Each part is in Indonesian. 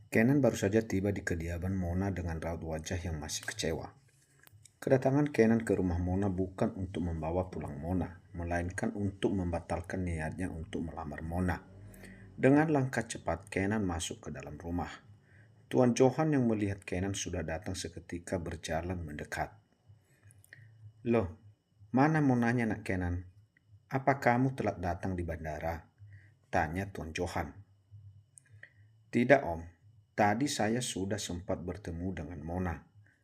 Kenan baru saja tiba di kediaman Mona dengan raut wajah yang masih kecewa. Kedatangan Kenan ke rumah Mona bukan untuk membawa pulang Mona, melainkan untuk membatalkan niatnya untuk melamar Mona. Dengan langkah cepat, Kenan masuk ke dalam rumah. Tuan Johan yang melihat Kenan sudah datang seketika berjalan mendekat. Loh, mana Monanya nak Kenan? Apa kamu telah datang di bandara? Tanya Tuan Johan. Tidak om, tadi saya sudah sempat bertemu dengan Mona.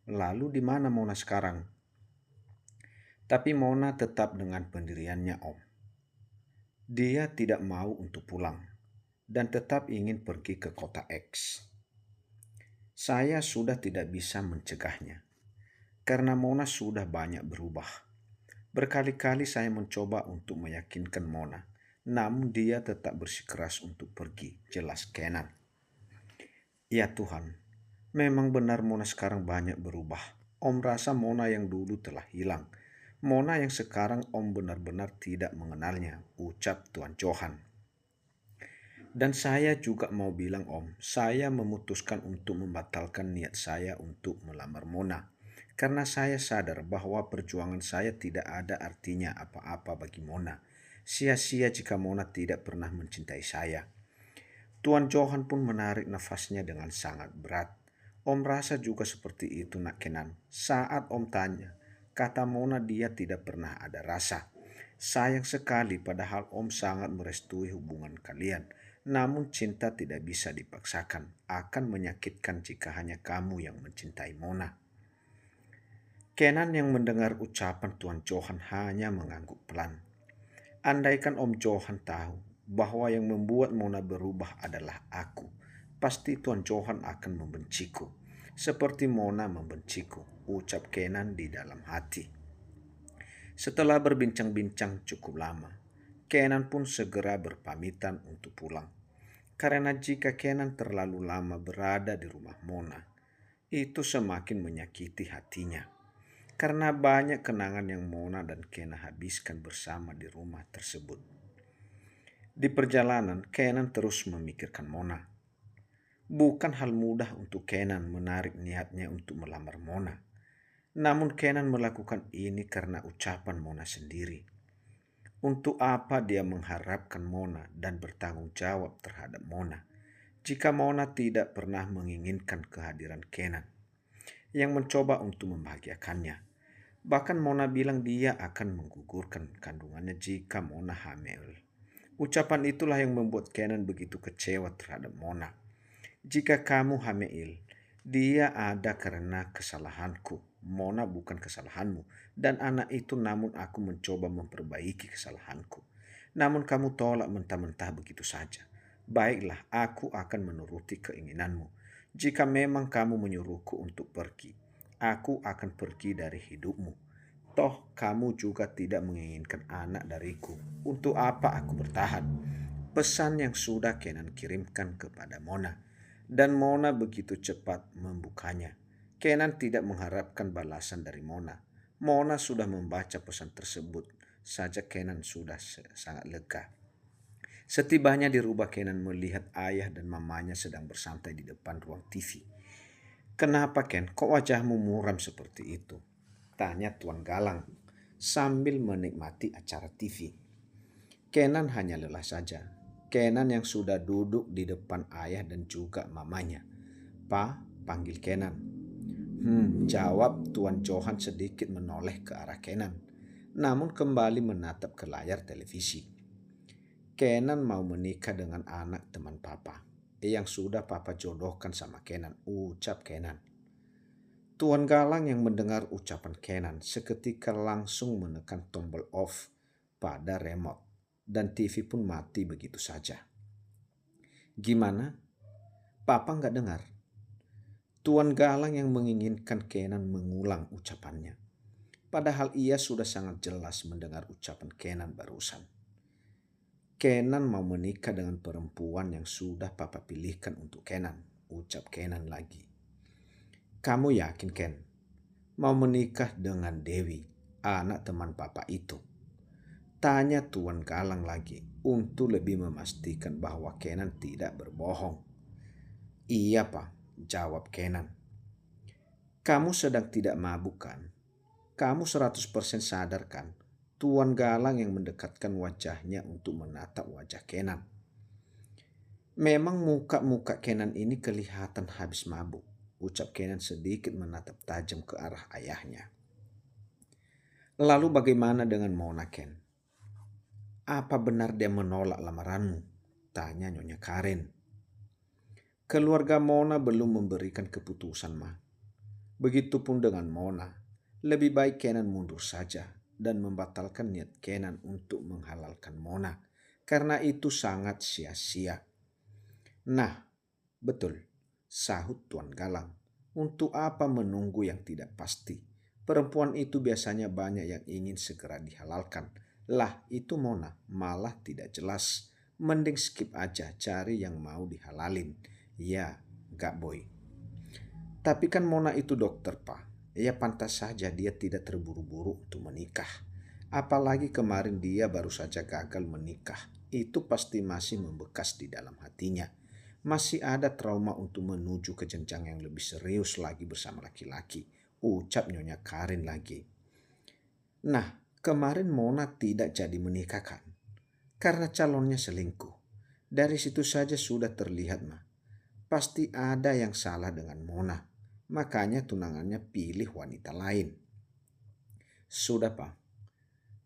Lalu di mana Mona sekarang? Tapi Mona tetap dengan pendiriannya om. Dia tidak mau untuk pulang dan tetap ingin pergi ke kota X. Saya sudah tidak bisa mencegahnya karena Mona sudah banyak berubah. Berkali-kali saya mencoba untuk meyakinkan Mona, namun dia tetap bersikeras untuk pergi, jelas Kenan. Ya Tuhan, memang benar Mona sekarang banyak berubah. Om rasa Mona yang dulu telah hilang. Mona yang sekarang Om benar-benar tidak mengenalnya, ucap Tuan Johan. Dan saya juga mau bilang Om, saya memutuskan untuk membatalkan niat saya untuk melamar Mona. Karena saya sadar bahwa perjuangan saya tidak ada artinya apa-apa bagi Mona. Sia-sia jika Mona tidak pernah mencintai saya. Tuan Johan pun menarik nafasnya dengan sangat berat. Om rasa juga seperti itu nak Kenan. Saat Om tanya, kata Mona dia tidak pernah ada rasa. Sayang sekali padahal Om sangat merestui hubungan kalian. Namun cinta tidak bisa dipaksakan. Akan menyakitkan jika hanya kamu yang mencintai Mona. Kenan yang mendengar ucapan Tuan Johan hanya mengangguk pelan. Andaikan Om Johan tahu bahwa yang membuat Mona berubah adalah aku, pasti Tuan Johan akan membenciku. Seperti Mona membenciku, ucap Kenan di dalam hati. Setelah berbincang-bincang cukup lama, Kenan pun segera berpamitan untuk pulang. Karena jika Kenan terlalu lama berada di rumah Mona, itu semakin menyakiti hatinya. Karena banyak kenangan yang Mona dan Kenan habiskan bersama di rumah tersebut. Di perjalanan, Kenan terus memikirkan Mona. Bukan hal mudah untuk Kenan menarik niatnya untuk melamar Mona. Namun Kenan melakukan ini karena ucapan Mona sendiri. Untuk apa dia mengharapkan Mona dan bertanggung jawab terhadap Mona jika Mona tidak pernah menginginkan kehadiran Kenan yang mencoba untuk membahagiakannya. Bahkan Mona bilang dia akan menggugurkan kandungannya jika Mona hamil. Ucapan itulah yang membuat Kenan begitu kecewa terhadap Mona. Jika kamu hamil, dia ada karena kesalahanku. Mona bukan kesalahanmu. Dan anak itu namun aku mencoba memperbaiki kesalahanku. Namun kamu tolak mentah-mentah begitu saja. Baiklah, aku akan menuruti keinginanmu. Jika memang kamu menyuruhku untuk pergi, aku akan pergi dari hidupmu. Toh kamu juga tidak menginginkan anak dariku. Untuk apa aku bertahan? Pesan yang sudah Kenan kirimkan kepada Mona. Dan Mona begitu cepat membukanya. Kenan tidak mengharapkan balasan dari Mona. Mona sudah membaca pesan tersebut. Saja Kenan sudah sangat lega. Setibanya di rumah Kenan melihat ayah dan mamanya sedang bersantai di depan ruang TV. Kenapa Ken, kok wajahmu muram seperti itu? Tanya Tuan Galang sambil menikmati acara TV. Kenan hanya lelah saja. Kenan yang sudah duduk di depan ayah dan juga mamanya. Pa, panggil Kenan. Jawab Tuan Johan sedikit menoleh ke arah Kenan. Namun kembali menatap ke layar televisi. Kenan mau menikah dengan anak teman papa. Yang sudah papa jodohkan sama Kenan, ucap Kenan. Tuan Galang yang mendengar ucapan Kenan seketika langsung menekan tombol off pada remote dan TV pun mati begitu saja. Gimana? Papa nggak dengar? Tuan Galang yang menginginkan Kenan mengulang ucapannya. Padahal ia sudah sangat jelas mendengar ucapan Kenan barusan. Kenan mau menikah dengan perempuan yang sudah papa pilihkan untuk Kenan, ucap Kenan lagi. Kamu yakin Ken? Mau menikah dengan Dewi, anak teman papa itu? Tanya Tuan Galang lagi untuk lebih memastikan bahwa Kenan tidak berbohong. Iya Pak, jawab Kenan. Kamu sedang tidak mabuk kan? Kamu 100% sadar kan? Tuan Galang yang mendekatkan wajahnya untuk menatap wajah Kenan. Memang muka-muka Kenan ini kelihatan habis mabuk, ucap Kenan sedikit menatap tajam ke arah ayahnya. Lalu bagaimana dengan Mona, Ken? Apa benar dia menolak lamaranmu? Tanya Nyonya Karen. Keluarga Mona belum memberikan keputusan, Ma. Begitupun dengan Mona. Lebih baik Kenan mundur saja dan membatalkan niat Kenan untuk menghalalkan Mona. Karena itu sangat sia-sia. Nah, betul, sahut Tuan Galang. Untuk apa menunggu yang tidak pasti? Perempuan itu biasanya banyak yang ingin segera dihalalkan. Lah, itu Mona, malah tidak jelas. Mending skip aja, cari yang mau dihalalin. Ya, gak boy. Tapi kan Mona itu dokter, Pak. Ya pantas saja dia tidak terburu-buru untuk menikah. Apalagi kemarin dia baru saja gagal menikah. Itu pasti masih membekas di dalam hatinya. Masih ada trauma untuk menuju ke jenjang yang lebih serius lagi bersama laki-laki. Ucap Nyonya Karin lagi. Nah, kemarin Mona tidak jadi menikah kan? Karena calonnya selingkuh. Dari situ saja sudah terlihat, mah. Pasti ada yang salah dengan Mona. Makanya tunangannya pilih wanita lain. Sudah, Pak.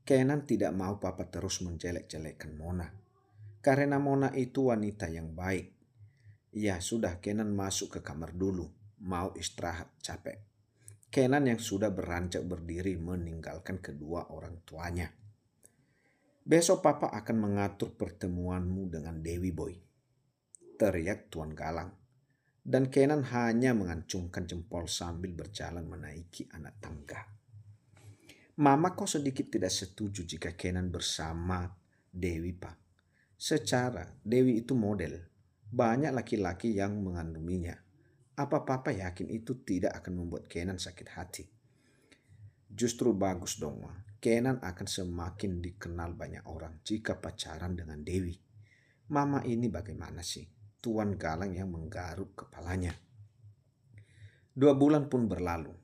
Kenan tidak mau Papa terus menjelek-jelekan Mona. Karena Mona itu wanita yang baik. Ya sudah, Kenan masuk ke kamar dulu. Mau istirahat, capek. Kenan yang sudah beranjak berdiri meninggalkan kedua orang tuanya. Besok Papa akan mengatur pertemuanmu dengan Dewi Boy, teriak Tuan Galang. Dan Kenan hanya mengacungkan jempol sambil berjalan menaiki anak tangga. Mama kok sedikit tidak setuju jika Kenan bersama Dewi, Pak. Secara Dewi itu model. Banyak laki-laki yang mengaguminya. Apa Papa yakin itu tidak akan membuat Kenan sakit hati? Justru bagus dong, Ma. Kenan akan semakin dikenal banyak orang jika pacaran dengan Dewi. Mama ini bagaimana sih? Tuan Galang yang menggaruk kepalanya. 2 bulan pun berlalu.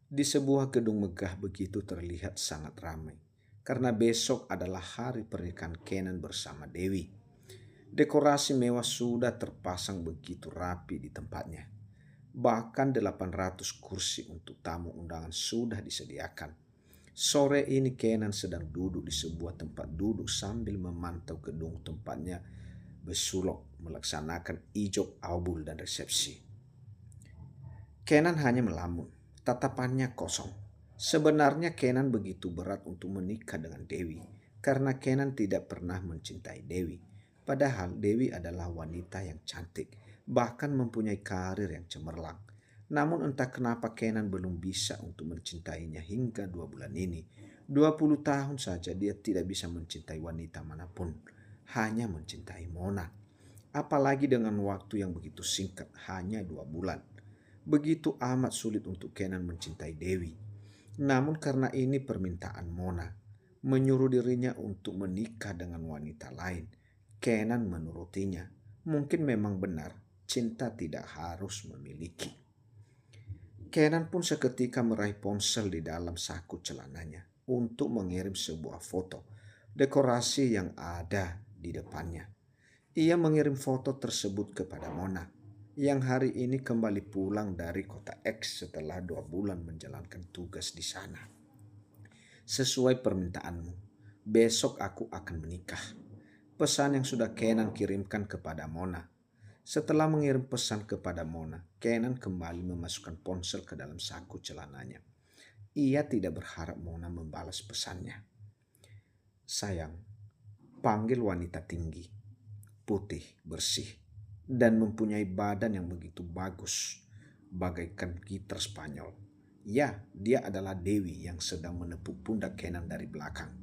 Di sebuah gedung megah begitu terlihat sangat ramai. Karena besok adalah hari pernikahan Kenan bersama Dewi. Dekorasi mewah sudah terpasang begitu rapi di tempatnya. Bahkan 800 kursi untuk tamu undangan sudah disediakan. Sore ini Kenan sedang duduk di sebuah tempat duduk sambil memantau gedung tempatnya bersulok melaksanakan ijab kabul dan resepsi. Kenan hanya melamun, tatapannya kosong. Sebenarnya Kenan begitu berat untuk menikah dengan Dewi karena Kenan tidak pernah mencintai Dewi. Padahal Dewi adalah wanita yang cantik, bahkan mempunyai karir yang cemerlang. Namun entah kenapa Kenan belum bisa untuk mencintainya hingga 2 bulan ini. 20 tahun saja dia tidak bisa mencintai wanita manapun, hanya mencintai Mona. Apalagi dengan waktu yang begitu singkat, hanya 2 bulan. Begitu amat sulit untuk Kenan mencintai Dewi. Namun karena ini permintaan Mona, menyuruh dirinya untuk menikah dengan wanita lain, Kenan menurutinya. Mungkin memang benar, cinta tidak harus memiliki. Kenan pun seketika meraih ponsel di dalam saku celananya untuk mengirim sebuah foto dekorasi yang ada di depannya. Ia mengirim foto tersebut kepada Mona, yang hari ini kembali pulang dari kota X setelah 2 bulan menjalankan tugas di sana. Sesuai permintaanmu, besok aku akan menikah. Pesan yang sudah Kenan kirimkan kepada Mona. Setelah mengirim pesan kepada Mona, Kenan kembali memasukkan ponsel ke dalam saku celananya. Ia tidak berharap Mona membalas pesannya. Sayang, panggil wanita tinggi, putih, bersih, dan mempunyai badan yang begitu bagus, bagaikan gitar Spanyol. Ya, dia adalah Dewi yang sedang menepuk pundak Kenan dari belakang.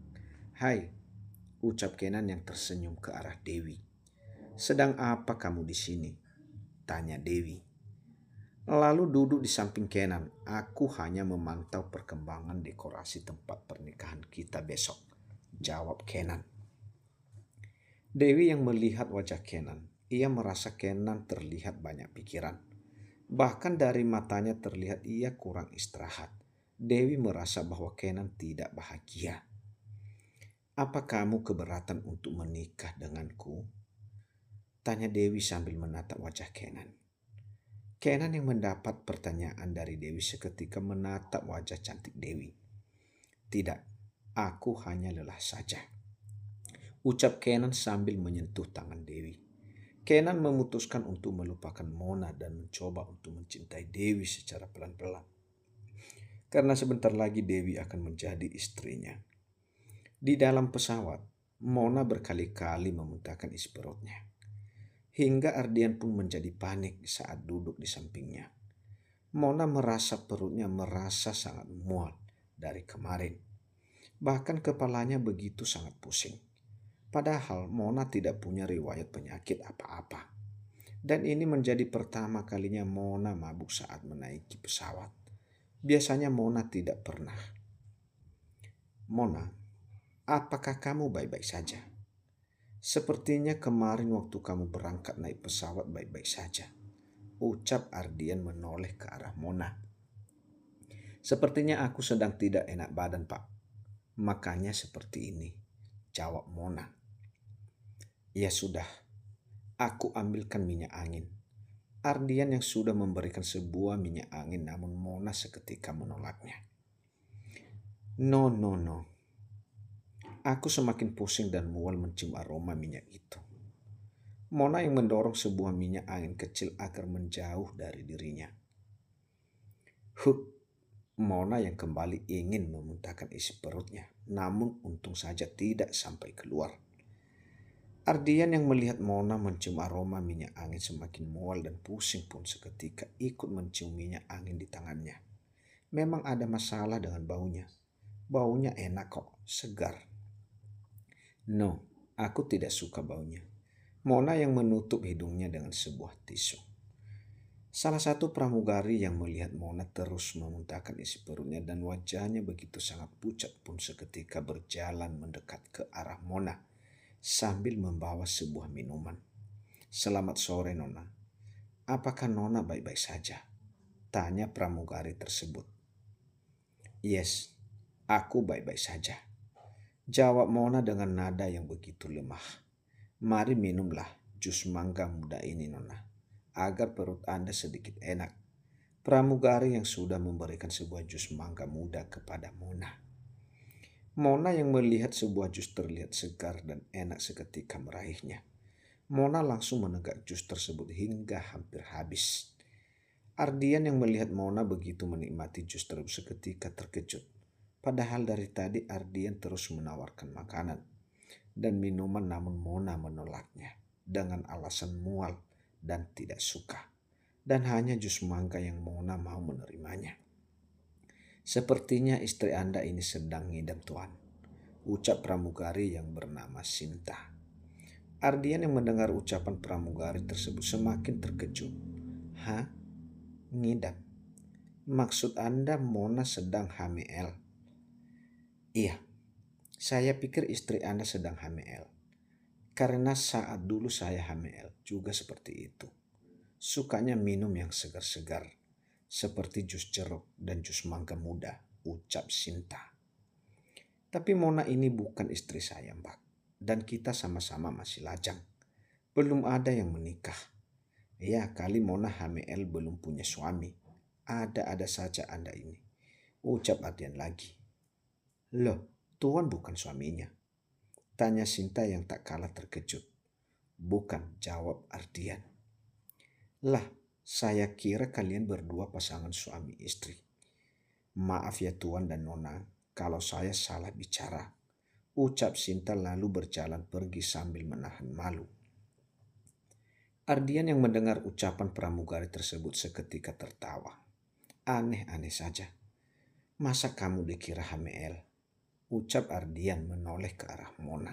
Hai, ucap Kenan yang tersenyum ke arah Dewi. Sedang apa kamu di sini? Tanya Dewi. Lalu duduk di samping Kenan. Aku hanya memantau perkembangan dekorasi tempat pernikahan kita besok, jawab Kenan. Dewi yang melihat wajah Kenan Ia merasa Kenan terlihat banyak pikiran. Bahkan dari matanya terlihat ia kurang istirahat. Dewi merasa bahwa Kenan tidak bahagia. "Apa kamu keberatan untuk menikah denganku?" tanya Dewi sambil menatap wajah Kenan. Kenan yang mendapat pertanyaan dari Dewi seketika menatap wajah cantik Dewi. "Tidak, aku hanya lelah saja," ucap Kenan sambil menyentuh tangan Dewi. Kenan memutuskan untuk melupakan Mona dan mencoba untuk mencintai Dewi secara pelan-pelan. Karena sebentar lagi Dewi akan menjadi istrinya. Di dalam pesawat, Mona berkali-kali memuntahkan isi perutnya. Hingga Ardian pun menjadi panik saat duduk di sampingnya. Mona merasa perutnya merasa sangat mual dari kemarin. Bahkan kepalanya begitu sangat pusing. Padahal Mona tidak punya riwayat penyakit apa-apa. Dan ini menjadi pertama kalinya Mona mabuk saat menaiki pesawat. Biasanya Mona tidak pernah. "Mona, apakah kamu baik-baik saja? Sepertinya kemarin waktu kamu berangkat naik pesawat baik-baik saja," ucap Ardian menoleh ke arah Mona. "Sepertinya aku sedang tidak enak badan, Pak. Makanya seperti ini," jawab Mona. "Ya sudah, aku ambilkan minyak angin." Ardian yang sudah memberikan sebuah minyak angin, namun Mona seketika menolaknya. "No, no, no. Aku semakin pusing dan mual mencium aroma minyak itu." Mona yang mendorong sebuah minyak angin kecil agar menjauh dari dirinya. "Huk," Mona yang kembali ingin memuntahkan isi perutnya, namun untung saja tidak sampai keluar. Ardian yang melihat Mona mencium aroma minyak angin semakin mual dan pusing pun seketika ikut mencium minyak angin di tangannya. Memang ada masalah dengan baunya. Baunya enak kok, segar. "No, aku tidak suka baunya." Mona yang menutup hidungnya dengan sebuah tisu. Salah satu pramugari yang melihat Mona terus memuntahkan isi perutnya dan wajahnya begitu sangat pucat pun seketika berjalan mendekat ke arah Mona sambil membawa sebuah minuman. "Selamat sore, Nona. Apakah Nona baik-baik saja?" tanya pramugari tersebut. "Yes, aku baik-baik saja," jawab Mona dengan nada yang begitu lemah. "Mari minumlah jus mangga muda ini, Nona, agar perut Anda sedikit enak." Pramugari yang sudah memberikan sebuah jus mangga muda kepada Mona. Mona yang melihat sebuah jus terlihat segar dan enak seketika meraihnya. Mona langsung menegak jus tersebut hingga hampir habis. Ardian yang melihat Mona begitu menikmati jus tersebut seketika terkejut. Padahal dari tadi Ardian terus menawarkan makanan dan minuman, namun Mona menolaknya dengan alasan mual dan tidak suka. Dan hanya jus mangga yang Mona mau menerimanya. "Sepertinya istri Anda ini sedang ngidam, Tuan," ucap pramugari yang bernama Sinta. Ardian yang mendengar ucapan pramugari tersebut semakin terkejut. "Hah? Ngidam? Maksud Anda Mona sedang hamil?" "Iya, saya pikir istri Anda sedang hamil. Karena saat dulu saya hamil juga seperti itu. Sukanya minum yang segar-segar, seperti jus jeruk dan jus mangga muda," ucap Sinta. "Tapi Mona ini bukan istri saya, Mbak. Dan kita sama-sama masih lajang. Belum ada yang menikah. Ya, kali Mona hamil belum punya suami. Ada-ada saja Anda ini," ucap Ardian lagi. "Loh, Tuan bukan suaminya?" tanya Sinta yang tak kalah terkejut. "Bukan," jawab Ardian. "Lah, saya kira kalian berdua pasangan suami istri. Maaf ya Tuan dan Nona kalau saya salah bicara," ucap Sinta lalu berjalan pergi sambil menahan malu. Ardian yang mendengar ucapan pramugari tersebut seketika tertawa. "Aneh-aneh saja. Masa kamu dikira hamil?" ucap Ardian menoleh ke arah Mona.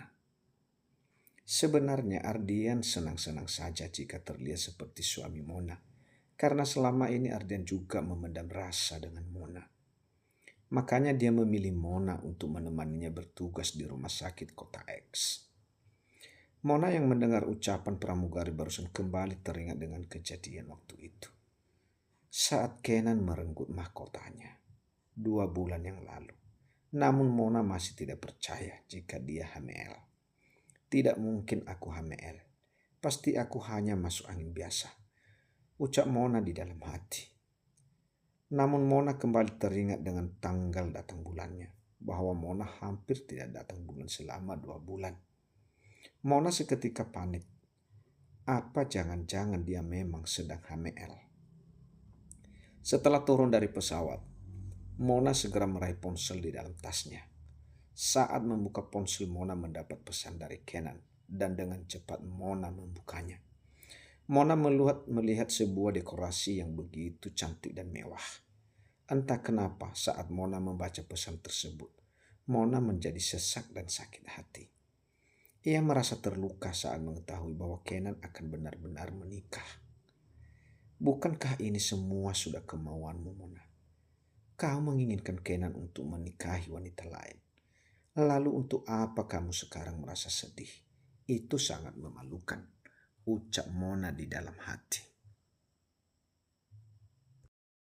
Sebenarnya Ardian senang-senang saja jika terlihat seperti suami Mona. Karena selama ini Ardian juga memendam rasa dengan Mona. Makanya dia memilih Mona untuk menemaninya bertugas di rumah sakit Kota X. Mona yang mendengar ucapan pramugari barusan kembali teringat dengan kejadian waktu itu. Saat Kenan merenggut mahkotanya 2 bulan yang lalu. Namun Mona masih tidak percaya jika dia hamil. Tidak mungkin aku hamil. Pasti aku hanya masuk angin biasa, ucap Mona di dalam hati. Namun Mona kembali teringat dengan tanggal datang bulannya, bahwa Mona hampir tidak datang bulan selama 2 bulan. Mona seketika panik. Apa jangan-jangan dia memang sedang hamil? Setelah turun dari pesawat, Mona segera meraih ponsel di dalam tasnya. Saat membuka ponsel, Mona mendapat pesan dari Kenan dan dengan cepat Mona membukanya. Mona melihat sebuah dekorasi yang begitu cantik dan mewah. Entah kenapa saat Mona membaca pesan tersebut, Mona menjadi sesak dan sakit hati. Ia merasa terluka saat mengetahui bahwa Kenan akan benar-benar menikah. Bukankah ini semua sudah kemauanmu, Mona? Kau menginginkan Kenan untuk menikahi wanita lain. Lalu untuk apa kamu sekarang merasa sedih? Itu sangat memalukan, ucap Mona di dalam hati.